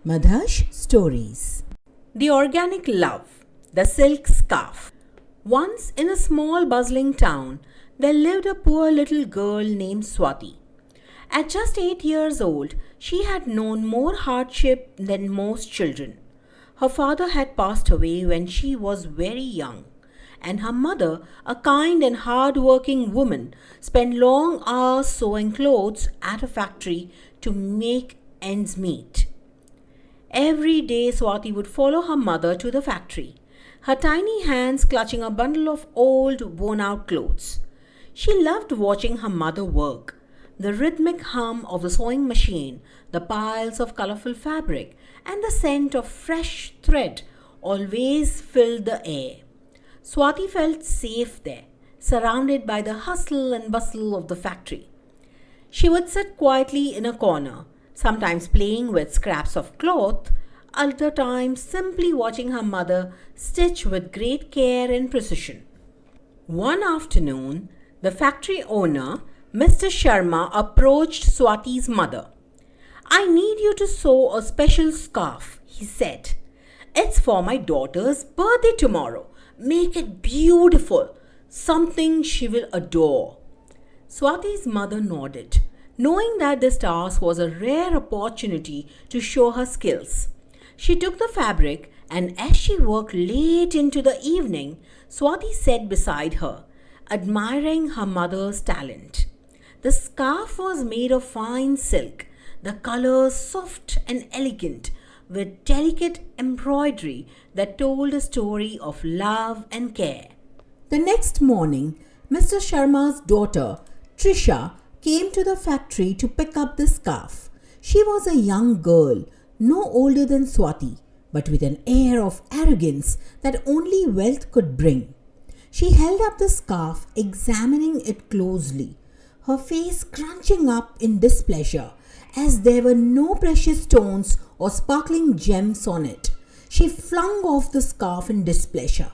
Madhash Stories. The Organic Love, the Silk Scarf. Once in a small bustling town, there lived a poor little girl named Swati. At just 8 years old, she had known more hardship than most children. Her father had passed away when she was very young, and her mother, a kind and hard-working woman, spent long hours sewing clothes at a factory to make ends meet. Every day, Swati would follow her mother to the factory, her tiny hands clutching a bundle of old, worn-out clothes. She loved watching her mother work. The rhythmic hum of the sewing machine, the piles of colorful fabric, and the scent of fresh thread always filled the air. Swati felt safe there, surrounded by the hustle and bustle of the factory. She would sit quietly in a corner, sometimes playing with scraps of cloth, other times simply watching her mother stitch with great care and precision. One afternoon, the factory owner, Mr. Sharma, approached Swati's mother. "I need you to sew a special scarf," he said. "It's for my daughter's birthday tomorrow. Make it beautiful, something she will adore." Swati's mother nodded, knowing that this task was a rare opportunity to show her skills. She took the fabric, and as she worked late into the evening, Swati sat beside her, admiring her mother's talent. The scarf was made of fine silk, the colors soft and elegant, with delicate embroidery that told a story of love and care. The next morning, Mr. Sharma's daughter, Trisha, came to the factory to pick up the scarf. She was a young girl, no older than Swati, but with an air of arrogance that only wealth could bring. She held up the scarf, examining it closely, her face crunching up in displeasure, as there were no precious stones or sparkling gems on it. She flung off the scarf in displeasure.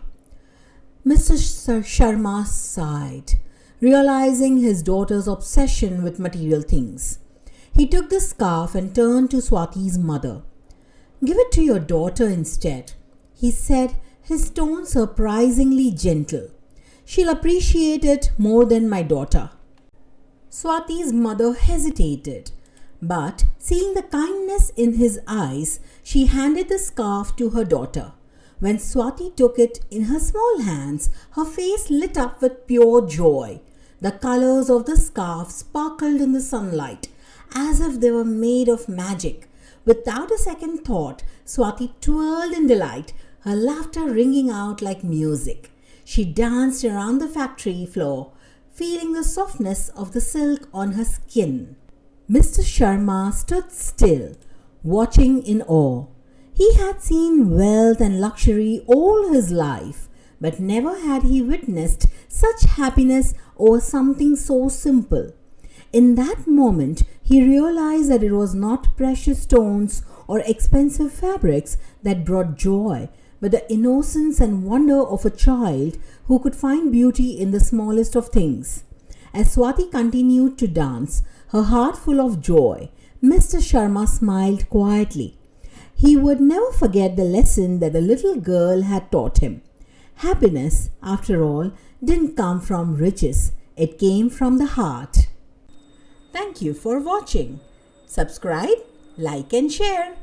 Mr. Sharma sighed, realizing his daughter's obsession with material things. He took the scarf and turned to Swati's mother. "Give it to your daughter instead," he said, his tone surprisingly gentle. "She'll appreciate it more than my daughter." Swati's mother hesitated, but seeing the kindness in his eyes, she handed the scarf to her daughter. When Swati took it in her small hands, her face lit up with pure joy. The colors of the scarf sparkled in the sunlight, as if they were made of magic. Without a second thought, Swati twirled in delight, her laughter ringing out like music. She danced around the factory floor, feeling the softness of the silk on her skin. Mr. Sharma stood still, watching in awe. He had seen wealth and luxury all his life, but never had he witnessed such happiness over something so simple. In that moment, he realized that it was not precious stones or expensive fabrics that brought joy, but the innocence and wonder of a child who could find beauty in the smallest of things. As Swati continued to dance, her heart full of joy, Mr. Sharma smiled quietly. He would never forget the lesson that the little girl had taught him. Happiness, after all, didn't come from riches. It came from the heart. Thank you for watching. Subscribe, like and share.